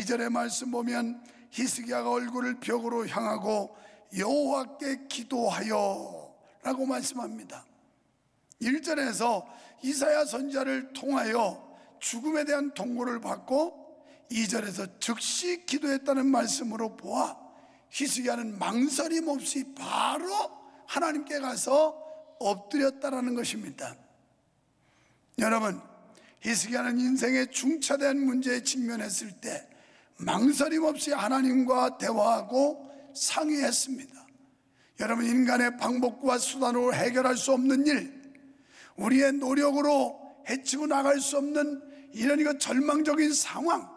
2절의 말씀 보면 히스기야가 얼굴을 벽으로 향하고 여호와께 기도하여 라고 말씀합니다. 1절에서 이사야 선지자를 통하여 죽음에 대한 통고를 받고 2절에서 즉시 기도했다는 말씀으로 보아 히스기야는 망설임 없이 바로 하나님께 가서 엎드렸다라는 것입니다. 여러분, 히스기야는 인생의 중차대한 문제에 직면했을 때 망설임 없이 하나님과 대화하고 상의했습니다. 여러분, 인간의 방법과 수단으로 해결할 수 없는 일, 우리의 노력으로 해치고 나갈 수 없는 이런 절망적인 상황,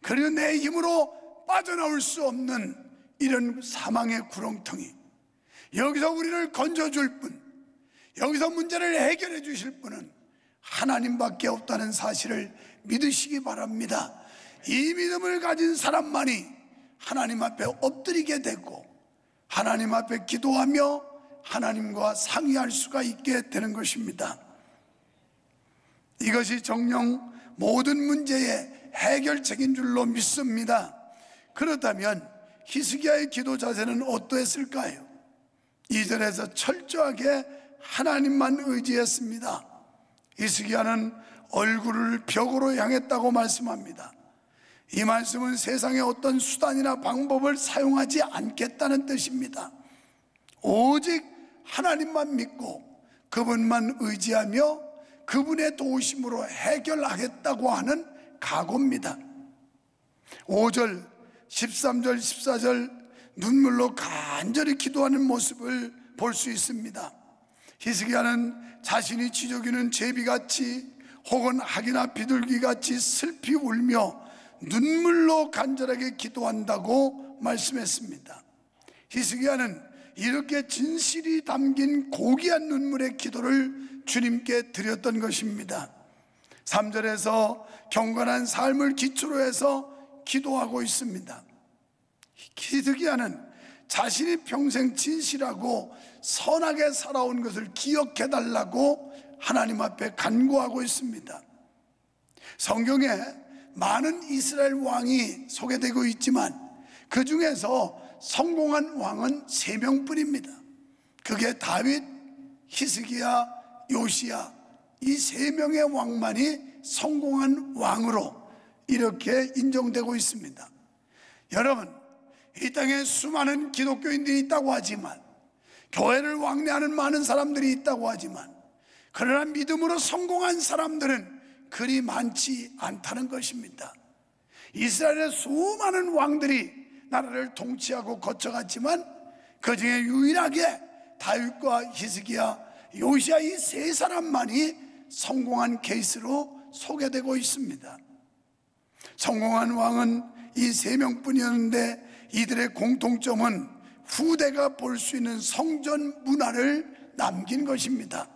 그리고 내 힘으로 빠져나올 수 없는 이런 사망의 구렁텅이, 여기서 우리를 건져줄 분, 여기서 문제를 해결해 주실 분은 하나님밖에 없다는 사실을 믿으시기 바랍니다. 이 믿음을 가진 사람만이 하나님 앞에 엎드리게 되고 하나님 앞에 기도하며 하나님과 상의할 수가 있게 되는 것입니다. 이것이 정녕 모든 문제의 해결책인 줄로 믿습니다. 그렇다면 히스기야의 기도 자세는 어떠했을까요? 2절에서 철저하게 하나님만 의지했습니다. 히스기야는 얼굴을 벽으로 향했다고 말씀합니다. 이 말씀은 세상의 어떤 수단이나 방법을 사용하지 않겠다는 뜻입니다. 오직 하나님만 믿고 그분만 의지하며 그분의 도우심으로 해결하겠다고 하는 각오입니다. 5절, 13절, 14절 눈물로 간절히 기도하는 모습을 볼 수 있습니다. 히스기야는 자신이 지저귀는 제비같이 혹은 학이나 비둘기같이 슬피 울며 눈물로 간절하게 기도한다고 말씀했습니다. 히스기야는 이렇게 진실이 담긴 고귀한 눈물의 기도를 주님께 드렸던 것입니다. 3절에서 경건한 삶을 기초로 해서 기도하고 있습니다. 히스기야는 자신이 평생 진실하고 선하게 살아온 것을 기억해달라고 하나님 앞에 간구하고 있습니다. 성경에 많은 이스라엘 왕이 소개되고 있지만 그 중에서 성공한 왕은 3명뿐입니다. 그게 다윗, 히스기야, 요시야, 이 3명의 왕만이 성공한 왕으로 이렇게 인정되고 있습니다. 여러분, 이 땅에 수많은 기독교인들이 있다고 하지만, 교회를 왕래하는 많은 사람들이 있다고 하지만, 그러나 믿음으로 성공한 사람들은 그리 많지 않다는 것입니다. 이스라엘의 수많은 왕들이 나라를 통치하고 거쳐갔지만 그 중에 유일하게 다윗과 히스기야, 요시야 이 3사람만이 성공한 케이스로 소개되고 있습니다. 성공한 왕은 이 3명뿐이었는데 이들의 공통점은 후대가 볼 수 있는 성전 문화를 남긴 것입니다.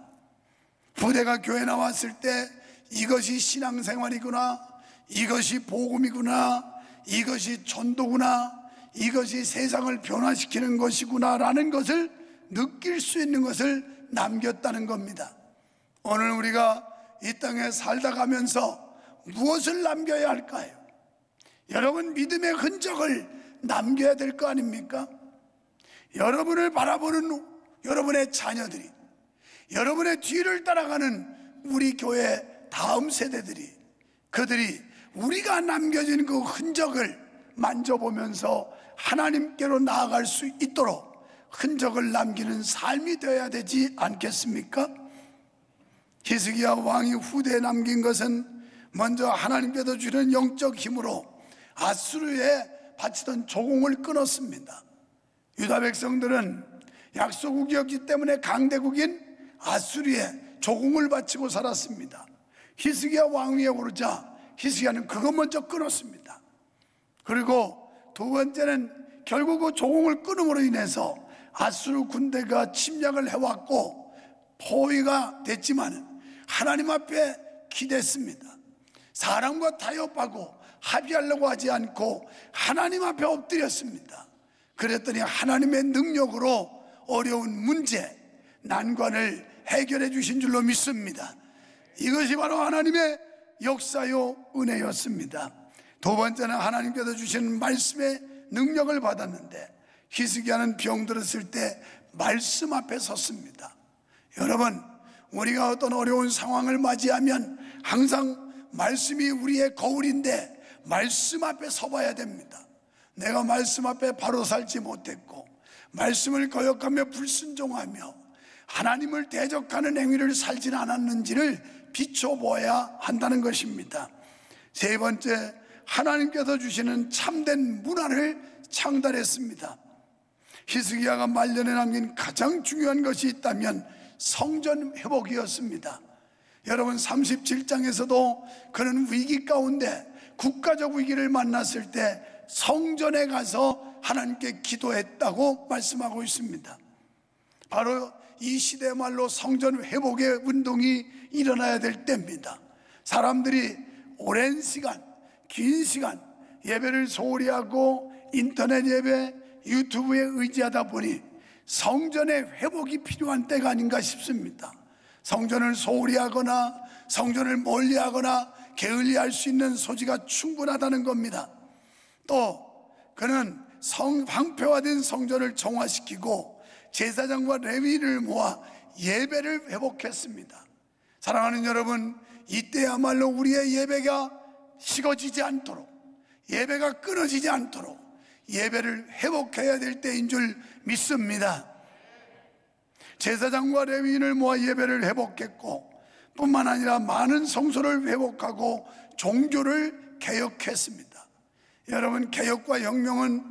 후대가 교회 나왔을 때 이것이 신앙생활이구나, 이것이 복음이구나, 이것이 전도구나, 이것이 세상을 변화시키는 것이구나 라는 것을 느낄 수 있는 것을 남겼다는 겁니다. 오늘 우리가 이 땅에 살다 가면서 무엇을 남겨야 할까요? 여러분, 믿음의 흔적을 남겨야 될 거 아닙니까? 여러분을 바라보는 여러분의 자녀들이, 여러분의 뒤를 따라가는 우리 교회 다음 세대들이, 그들이 우리가 남겨진 그 흔적을 만져보면서 하나님께로 나아갈 수 있도록 흔적을 남기는 삶이 되어야 되지 않겠습니까? 히스기야 왕이 후대에 남긴 것은 먼저 하나님께서 주는 영적 힘으로 아수르에 바치던 조공을 끊었습니다. 유다 백성들은 약소국이었기 때문에 강대국인 아수르에 조공을 바치고 살았습니다. 히스기야 왕위에 오르자 히스기야는 그것 먼저 끊었습니다. 그리고 두 번째는 결국 그 조공을 끊음으로 인해서 아수르 군대가 침략을 해왔고 포위가 됐지만 하나님 앞에 기댔습니다. 사람과 타협하고 합의하려고 하지 않고 하나님 앞에 엎드렸습니다. 그랬더니 하나님의 능력으로 어려운 문제, 난관을 해결해 주신 줄로 믿습니다. 이것이 바로 하나님의 역사요 은혜였습니다. 두 번째는 하나님께서 주신 말씀의 능력을 받았는데 히스기야는 병들었을 때 말씀 앞에 섰습니다. 여러분, 우리가 어떤 어려운 상황을 맞이하면 항상 말씀이 우리의 거울인데 말씀 앞에 서봐야 됩니다. 내가 말씀 앞에 바로 살지 못했고 말씀을 거역하며 불순종하며 하나님을 대적하는 행위를 살지 않았는지를 비춰보아야 한다는 것입니다. 세 번째, 하나님께서 주시는 참된 문화를 창달했습니다. 히스기야가 말년에 남긴 가장 중요한 것이 있다면 성전 회복이었습니다. 여러분, 37장에서도 그는 위기 가운데 국가적 위기를 만났을 때 성전에 가서 하나님께 기도했다고 말씀하고 있습니다. 바로 이 시대 말로 성전 회복의 운동이 일어나야 될 때입니다. 사람들이 오랜 시간, 긴 시간 예배를 소홀히 하고 인터넷 예배, 유튜브에 의지하다 보니 성전의 회복이 필요한 때가 아닌가 싶습니다. 성전을 소홀히 하거나 성전을 멀리 하거나 게을리할 수 있는 소지가 충분하다는 겁니다. 또 그는 황폐화된 성전을 정화시키고 제사장과 레위인을 모아 예배를 회복했습니다. 사랑하는 여러분, 이때야말로 우리의 예배가 식어지지 않도록, 예배가 끊어지지 않도록 예배를 회복해야 될 때인 줄 믿습니다. 제사장과 레위인을 모아 예배를 회복했고 뿐만 아니라 많은 성소를 회복하고 종교를 개혁했습니다. 여러분, 개혁과 혁명은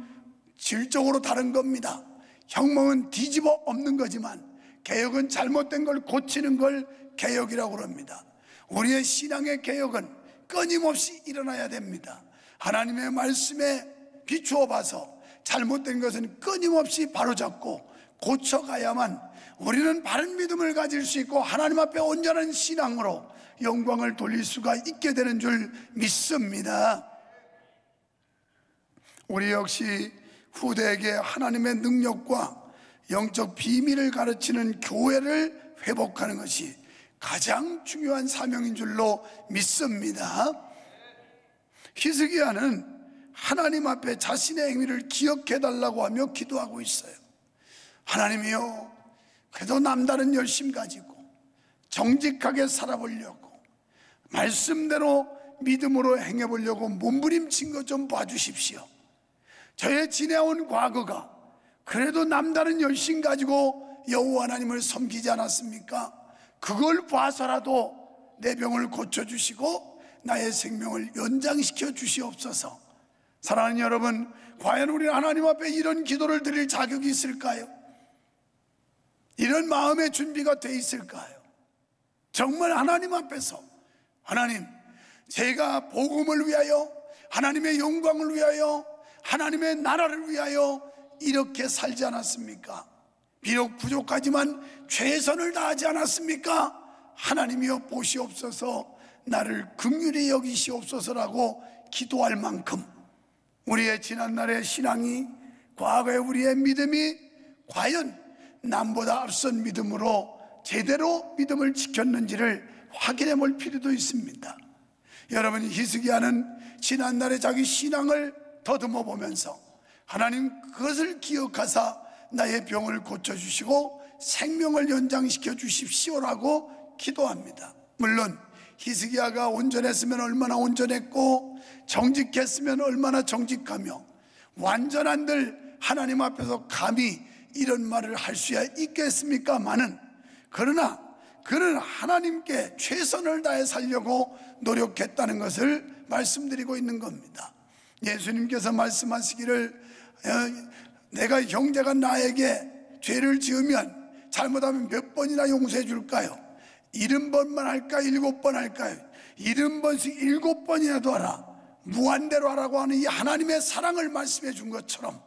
질적으로 다른 겁니다. 혁명은 뒤집어 엎는 거지만 개혁은 잘못된 걸 고치는 걸 개혁이라고 합니다. 우리의 신앙의 개혁은 끊임없이 일어나야 됩니다. 하나님의 말씀에 비추어 봐서 잘못된 것은 끊임없이 바로잡고 고쳐가야만 우리는 바른 믿음을 가질 수 있고 하나님 앞에 온전한 신앙으로 영광을 돌릴 수가 있게 되는 줄 믿습니다. 우리 역시 후대에게 하나님의 능력과 영적 비밀을 가르치는 교회를 회복하는 것이 가장 중요한 사명인 줄로 믿습니다. 히스기야는 하나님 앞에 자신의 행위를 기억해 달라고 하며 기도하고 있어요. 하나님이요, 그래도 남다른 열심 가지고 정직하게 살아보려고 말씀대로 믿음으로 행해보려고 몸부림친 것 좀 봐주십시오. 저의 지내온 과거가 그래도 남다른 열심 가지고 여호와 하나님을 섬기지 않았습니까? 그걸 봐서라도 내 병을 고쳐주시고 나의 생명을 연장시켜 주시옵소서. 사랑하는 여러분, 과연 우리는 하나님 앞에 이런 기도를 드릴 자격이 있을까요? 이런 마음의 준비가 돼 있을까요? 정말 하나님 앞에서, 하나님, 제가 복음을 위하여, 하나님의 영광을 위하여, 하나님의 나라를 위하여 이렇게 살지 않았습니까? 비록 부족하지만 최선을 다하지 않았습니까? 하나님이여 보시옵소서, 나를 긍휼히 여기시옵소서라고 기도할 만큼 우리의 지난날의 신앙이, 과거의 우리의 믿음이 과연 남보다 앞선 믿음으로 제대로 믿음을 지켰는지를 확인해 볼 필요도 있습니다. 여러분, 히스기야는 지난날의 자기 신앙을 더듬어 보면서 하나님, 그것을 기억하사 나의 병을 고쳐주시고 생명을 연장시켜 주십시오라고 기도합니다. 물론 히스기야가 온전했으면 얼마나 온전했고 정직했으면 얼마나 정직하며 완전한들 하나님 앞에서 감히 이런 말을 할 수야 있겠습니까마는, 그러나 그는 하나님께 최선을 다해 살려고 노력했다는 것을 말씀드리고 있는 겁니다. 예수님께서 말씀하시기를 내가 형제가 나에게 죄를 지으면 잘못하면 몇 번이나 용서해 줄까요? 70번만 할까? 7번 할까요? 70번씩 7번이라도 하라, 무한대로 하라고 하는 이 하나님의 사랑을 말씀해 준 것처럼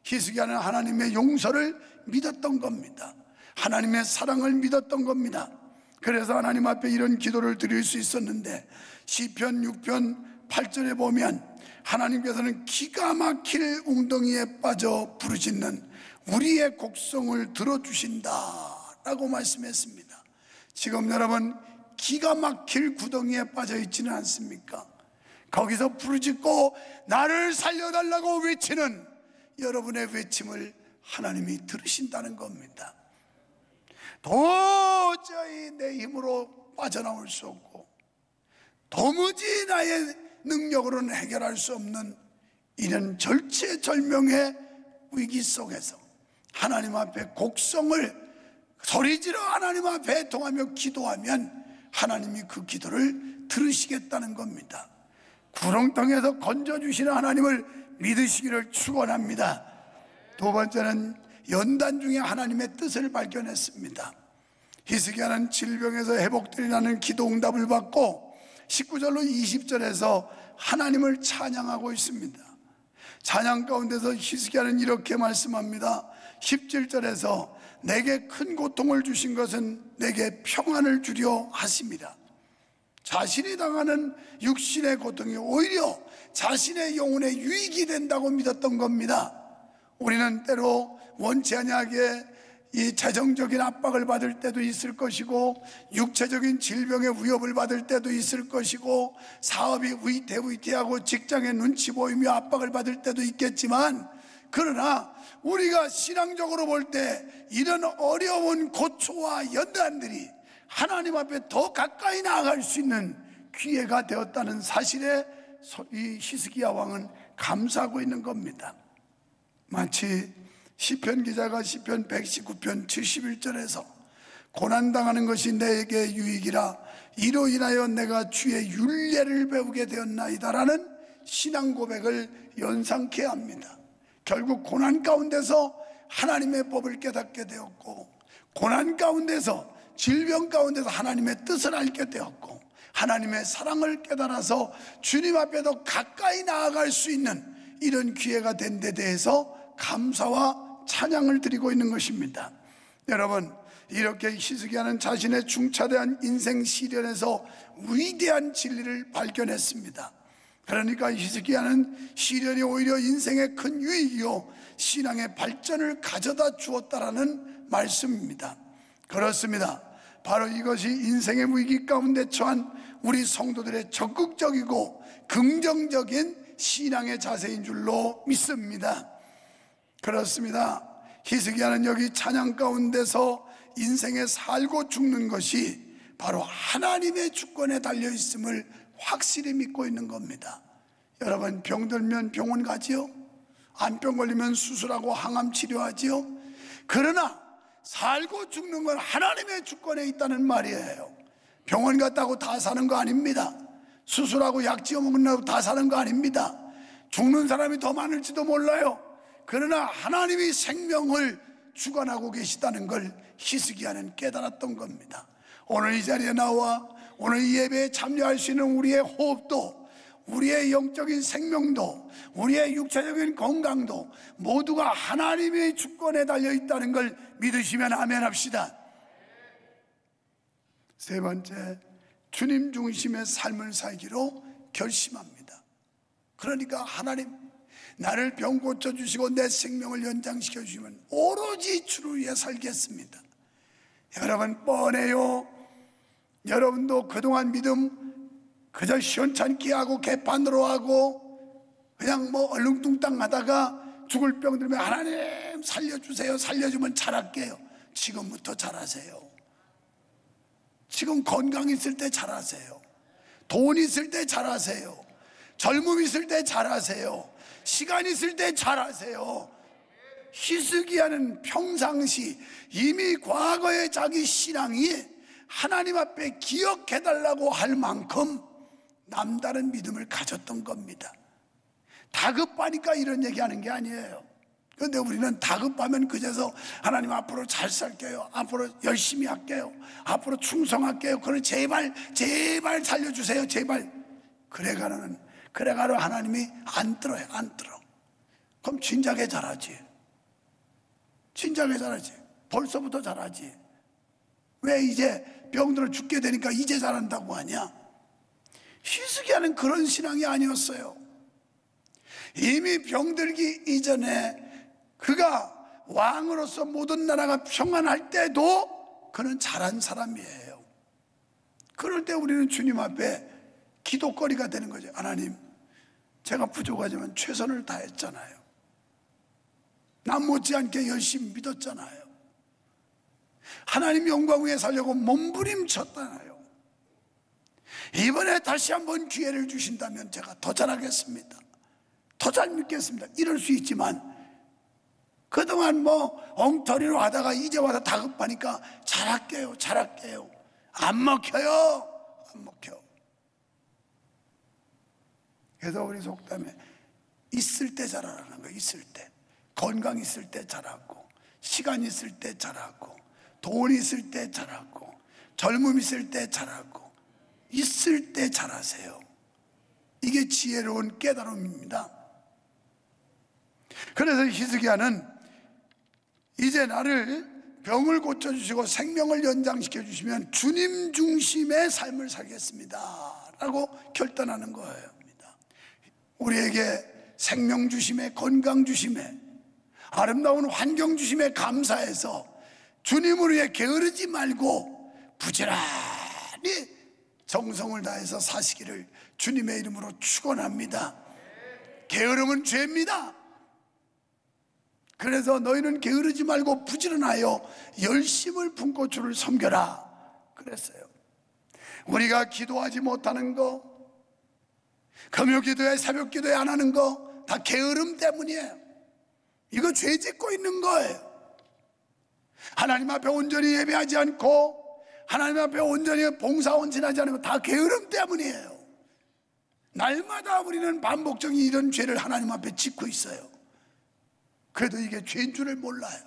히스기야는 하나님의 용서를 믿었던 겁니다. 하나님의 사랑을 믿었던 겁니다. 그래서 하나님 앞에 이런 기도를 드릴 수 있었는데, 시편 6편 8절에 보면 하나님께서는 기가 막힐 웅덩이에 빠져 부르짖는 우리의 곡성을 들어주신다라고 말씀했습니다. 지금 여러분, 기가 막힐 구덩이에 빠져 있지는 않습니까? 거기서 부르짖고 나를 살려달라고 외치는 여러분의 외침을 하나님이 들으신다는 겁니다. 도저히 내 힘으로 빠져나올 수 없고 도무지 나의 능력으로는 해결할 수 없는 이런 절체절명의 위기 속에서 하나님 앞에 곡성을 소리지르 하나님 앞에 애통하며 기도하면 하나님이 그 기도를 들으시겠다는 겁니다. 구렁텅이에서 건져주시는 하나님을 믿으시기를 축원합니다. 두 번째는 연단 중에 하나님의 뜻을 발견했습니다. 히스기야는 질병에서 회복되리라는 기도 응답을 받고 19절로 20절에서 하나님을 찬양하고 있습니다. 찬양 가운데서 히스기야는 이렇게 말씀합니다. 17절에서 내게 큰 고통을 주신 것은 내게 평안을 주려 하심이라. 자신이 당하는 육신의 고통이 오히려 자신의 영혼에 유익이 된다고 믿었던 겁니다. 우리는 때로 원치 아니하게 이 재정적인 압박을 받을 때도 있을 것이고 육체적인 질병의 위협을 받을 때도 있을 것이고 사업이 위태위태하고 직장에 눈치 보이며 압박을 받을 때도 있겠지만, 그러나 우리가 신앙적으로 볼 때 이런 어려운 고초와 연단들이 하나님 앞에 더 가까이 나아갈 수 있는 기회가 되었다는 사실에 이 히스기야 왕은 감사하고 있는 겁니다. 마치 시편 기자가 시편 119편 71절에서 고난당하는 것이 내게 유익이라 이로 인하여 내가 주의 율례를 배우게 되었나이다라는 신앙 고백을 연상케 합니다. 결국 고난 가운데서 하나님의 법을 깨닫게 되었고, 고난 가운데서 질병 가운데서 하나님의 뜻을 알게 되었고, 하나님의 사랑을 깨달아서 주님 앞에 더 가까이 나아갈 수 있는 이런 기회가 된 데 대해서 감사와 찬양을 드리고 있는 것입니다. 여러분, 이렇게 히스기야는 자신의 중차대한 인생 시련에서 위대한 진리를 발견했습니다. 그러니까 히스기야는 시련이 오히려 인생의 큰 유익이요 신앙의 발전을 가져다 주었다라는 말씀입니다. 그렇습니다. 바로 이것이 인생의 위기 가운데 처한 우리 성도들의 적극적이고 긍정적인 신앙의 자세인 줄로 믿습니다. 그렇습니다. 히스기야는 여기 찬양 가운데서 인생에 살고 죽는 것이 바로 하나님의 주권에 달려 있음을 확실히 믿고 있는 겁니다. 여러분, 병들면 병원 가지요? 암병 걸리면 수술하고 항암 치료하지요? 그러나 살고 죽는 건 하나님의 주권에 있다는 말이에요. 병원 갔다고 다 사는 거 아닙니다. 수술하고 약 지어 먹는다고 다 사는 거 아닙니다. 죽는 사람이 더 많을지도 몰라요. 그러나 하나님이 생명을 주관하고 계시다는 걸 히스기야는 깨달았던 겁니다. 오늘 이 자리에 나와 오늘 이 예배에 참여할 수 있는 우리의 호흡도, 우리의 영적인 생명도, 우리의 육체적인 건강도 모두가 하나님의 주권에 달려 있다는 걸 믿으시면 아멘 합시다. 세 번째, 주님 중심의 삶을 살기로 결심합니다. 그러니까 하나님, 나를 병 고쳐주시고 내 생명을 연장시켜 주시면 오로지 주를 위해 살겠습니다. 여러분, 뻔해요. 여러분도 그동안 믿음 그저 시원찮게 하고 개판으로 하고 그냥 뭐 얼렁뚱땅 하다가 죽을 병 들면 하나님 살려주세요, 살려주면 잘할게요. 지금부터 잘하세요. 지금 건강 있을 때 잘하세요. 돈 있을 때 잘하세요. 젊음 있을 때 잘하세요. 시간 있을 때 잘하세요. 히스기야는 평상시 이미 과거의 자기 신앙이 하나님 앞에 기억해달라고 할 만큼 남다른 믿음을 가졌던 겁니다. 다급하니까 이런 얘기하는 게 아니에요. 그런데 우리는 다급하면 그제서 하나님 앞으로 잘 살게요, 앞으로 열심히 할게요, 앞으로 충성할게요, 그걸 제발 살려주세요, 제발. 그래가는 하나님이 안 들어요. 안 들어. 그럼 진작에 잘하지. 진작에 잘하지. 벌써부터 잘하지. 왜 이제 병들어 죽게 되니까 이제 잘한다고 하냐? 히스기야는 그런 신앙이 아니었어요. 이미 병들기 이전에 그가 왕으로서 모든 나라가 평안할 때도 그는 잘한 사람이에요. 그럴 때 우리는 주님 앞에 기도거리가 되는 거죠. 하나님, 제가 부족하지만 최선을 다했잖아요. 남 못지않게 열심히 믿었잖아요. 하나님 영광 위에 살려고 몸부림쳤잖아요. 이번에 다시 한번 기회를 주신다면 제가 더 잘하겠습니다. 더 잘 믿겠습니다. 이럴 수 있지만 그동안 엉터리로 하다가 이제 와서 다급하니까 잘할게요. 안 먹혀요. 안 먹혀. 그래서 우리 속담에 있을 때 잘하라는 거예요. 있을 때. 건강 있을 때 잘하고, 시간 있을 때 잘하고, 돈 있을 때 잘하고, 젊음 있을 때 잘하고, 있을 때 잘하세요. 이게 지혜로운 깨달음입니다. 그래서 히스기야는 이제 나를 병을 고쳐주시고 생명을 연장시켜 주시면 주님 중심의 삶을 살겠습니다 라고 결단하는 거예요. 우리에게 생명 주심에, 건강 주심에, 아름다운 환경 주심에 감사해서 주님을 위해 게으르지 말고 부지런히 정성을 다해서 사시기를 주님의 이름으로 축원합니다. 게으름은 죄입니다. 그래서 너희는 게으르지 말고 부지런하여 열심을 품고 주를 섬겨라 그랬어요. 우리가 기도하지 못하는 거, 금요 기도에 새벽 기도에 안 하는 거 다 게으름 때문이에요. 이거 죄 짓고 있는 거예요. 하나님 앞에 온전히 예배하지 않고 하나님 앞에 온전히 봉사원진하지 않으면 다 게으름 때문이에요. 날마다 우리는 반복적인 이런 죄를 하나님 앞에 짓고 있어요. 그래도 이게 죄인 줄을 몰라요.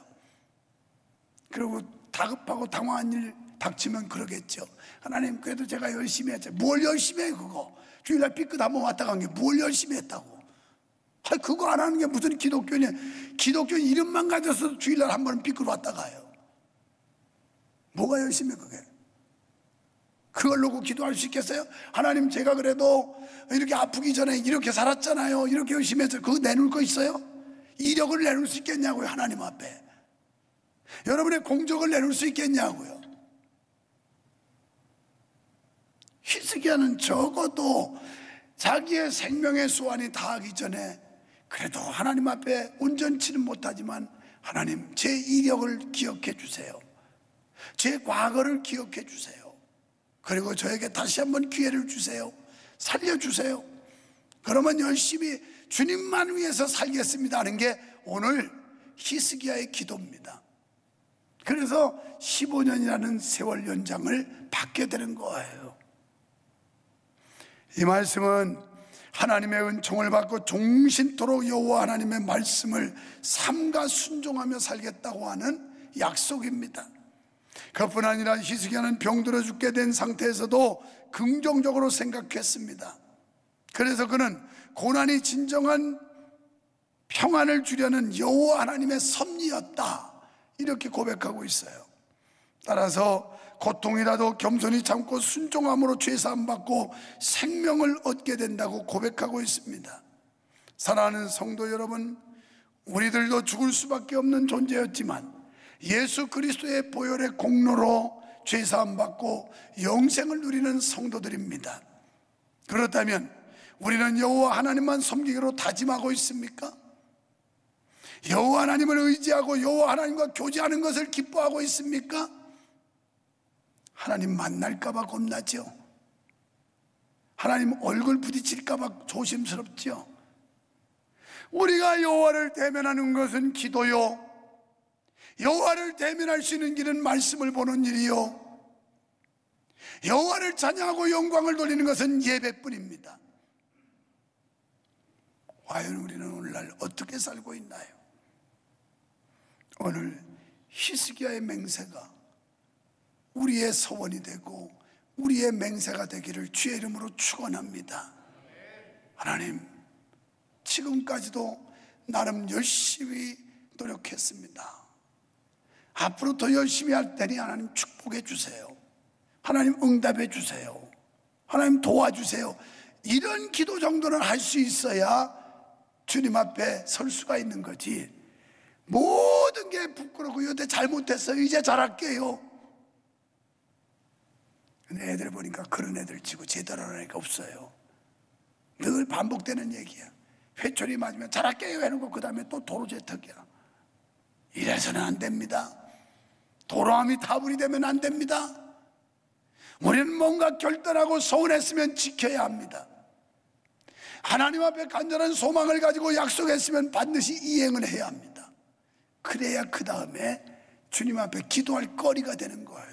그리고 다급하고 당황한 일 닥치면 그러겠죠. 하나님, 그래도 제가 열심히 했죠. 뭘 열심히 해 그거. 주일날 삐끗 한번 왔다 간 게 뭘 열심히 했다고. 그거 안 하는 게 무슨 기독교냐. 기독교 이름만 가져서 주일날 한 번 삐끗 왔다 가요. 뭐가 열심히 해 그게. 그걸 놓고 기도할 수 있겠어요? 하나님, 제가 그래도 이렇게 아프기 전에 이렇게 살았잖아요. 이렇게 열심히 해서 그거 내놓을 거 있어요? 이력을 내놓을 수 있겠냐고요. 하나님 앞에 여러분의 공적을 내놓을 수 있겠냐고요. 히스기야는 적어도 자기의 생명의 소원이 다하기 전에 그래도 하나님 앞에 온전치는 못하지만 하나님, 제 이력을 기억해 주세요. 제 과거를 기억해 주세요. 그리고 저에게 다시 한번 기회를 주세요. 살려주세요. 그러면 열심히 주님만 위해서 살겠습니다 하는 게 오늘 히스기야의 기도입니다. 그래서 15년이라는 세월 연장을 받게 되는 거예요. 이 말씀은 하나님의 은총을 받고 종신토록 여호와 하나님의 말씀을 삼가 순종하며 살겠다고 하는 약속입니다. 그뿐 아니라 히스기야는 병들어 죽게 된 상태에서도 긍정적으로 생각했습니다. 그래서 그는 고난이 진정한 평안을 주려는 여호와 하나님의 섭리였다 이렇게 고백하고 있어요. 따라서 고통이라도 겸손히 참고 순종함으로 죄사함 받고 생명을 얻게 된다고 고백하고 있습니다. 사랑하는 성도 여러분, 우리들도 죽을 수밖에 없는 존재였지만 예수 그리스도의 보혈의 공로로 죄사함 받고 영생을 누리는 성도들입니다. 그렇다면 우리는 여호와 하나님만 섬기기로 다짐하고 있습니까? 여호와 하나님을 의지하고 여호와 하나님과 교제하는 것을 기뻐하고 있습니까? 하나님 만날까 봐 겁나죠. 하나님 얼굴 부딪힐까 봐 조심스럽죠. 우리가 여호와를 대면하는 것은 기도요, 여호와를 대면할 수 있는 길은 말씀을 보는 일이요, 여호와를 찬양하고 영광을 돌리는 것은 예배뿐입니다. 과연 우리는 오늘날 어떻게 살고 있나요? 오늘 히스기야의 맹세가 우리의 서원이 되고 우리의 맹세가 되기를 주의 이름으로 축원합니다. 하나님, 지금까지도 나름 열심히 노력했습니다. 앞으로 더 열심히 할 테니 하나님 축복해 주세요. 하나님 응답해 주세요. 하나님 도와주세요. 이런 기도 정도는 할 수 있어야 주님 앞에 설 수가 있는 거지. 모든 게 부끄럽고 여태 잘못했어요, 이제 잘할게요, 근데 애들 보니까 그런 애들 치고 제대로 하는 애가 없어요. 늘 반복되는 얘기야. 회초리 맞으면 잘할게요 해놓고 그 다음에 또 도로 재턱이야. 이래서는 안 됩니다. 도로함이 타불이 되면 안 됩니다. 우리는 뭔가 결단하고 서운했으면 지켜야 합니다. 하나님 앞에 간절한 소망을 가지고 약속했으면 반드시 이행을 해야 합니다. 그래야 그 다음에 주님 앞에 기도할 거리가 되는 거예요.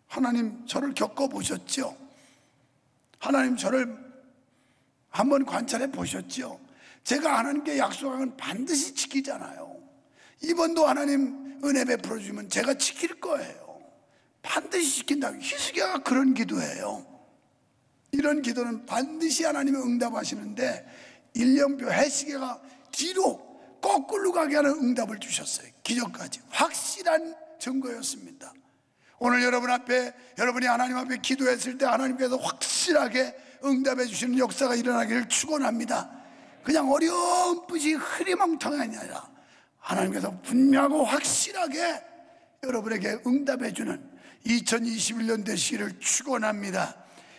하나님 저를 겪어보셨죠? 하나님 저를 한번 관찰해 보셨죠? 제가 하나님께 약속한 건 반드시 지키잖아요. 이번도 하나님 은혜 베풀어 주면 제가 지킬 거예요. 반드시 지킨다고. 히스기야가 그런 기도예요. 이런 기도는 반드시 하나님이 응답하시는데 1년표 해시계가 뒤로 거꾸로 가게 하는 응답을 주셨어요. 기적까지 확실한 증거였습니다. 오늘 여러분이 하나님 앞에 기도했을 때 하나님께서 확실하게 응답해 주시는 역사가 일어나기를 축원합니다. 그냥 어렴풋이 흐리멍텅한이 아니라 하나님께서 분명하고 확실하게 여러분에게 응답해 주는 2021년 되시기를 축원합니다.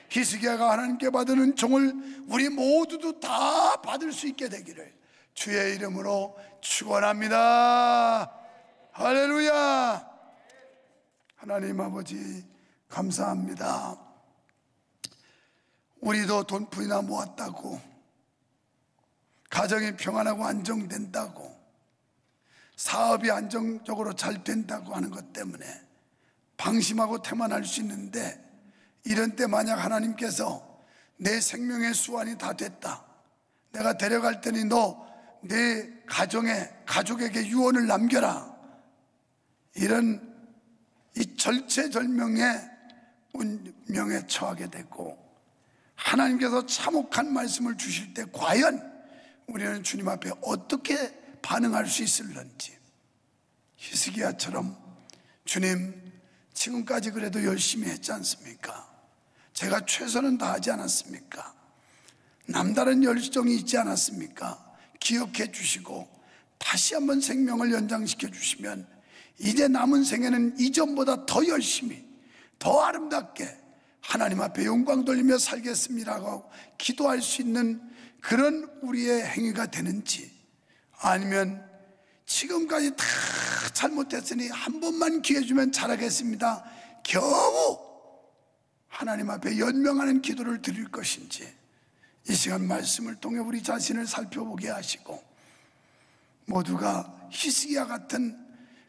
히스기야가 하나님께 받은 은총을 우리 모두도 다 받을 수 있게 되기를 주의 이름으로 축원합니다. 할렐루야. 하나님 아버지 감사합니다. 우리도 돈풀이나 모았다고, 가정이 평안하고 안정된다고, 사업이 안정적으로 잘 된다고 하는 것 때문에 방심하고 태만할 수 있는데, 이런 때 만약 하나님께서 내 생명의 수완이 다 됐다, 내가 데려갈 테니 너 내 가족에게 유언을 남겨라, 이런 이 절체절명의 운명에 처하게 되고 하나님께서 참혹한 말씀을 주실 때 과연 우리는 주님 앞에 어떻게 반응할 수 있을런지, 히스기야처럼 주님 지금까지 그래도 열심히 했지 않습니까? 제가 최선은 다하지 않았습니까? 남다른 열정이 있지 않았습니까? 기억해 주시고 다시 한번 생명을 연장시켜 주시면 이제 남은 생에는 이전보다 더 열심히, 더 아름답게 하나님 앞에 영광 돌리며 살겠습니다라고 기도할 수 있는 그런 우리의 행위가 되는지, 아니면 지금까지 다 잘못했으니 한 번만 기회 주면 잘하겠습니다, 겨우 하나님 앞에 연명하는 기도를 드릴 것인지, 이 시간 말씀을 통해 우리 자신을 살펴보게 하시고 모두가 히스기야 같은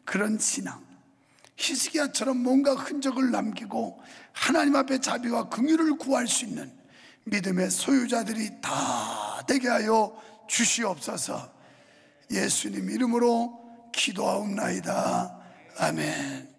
그런 신앙, 히스기야처럼 뭔가 흔적을 남기고 하나님 앞에 자비와 긍휼을 구할 수 있는 믿음의 소유자들이 다 되게 하여 주시옵소서. 예수님 이름으로 기도하옵나이다. 아멘.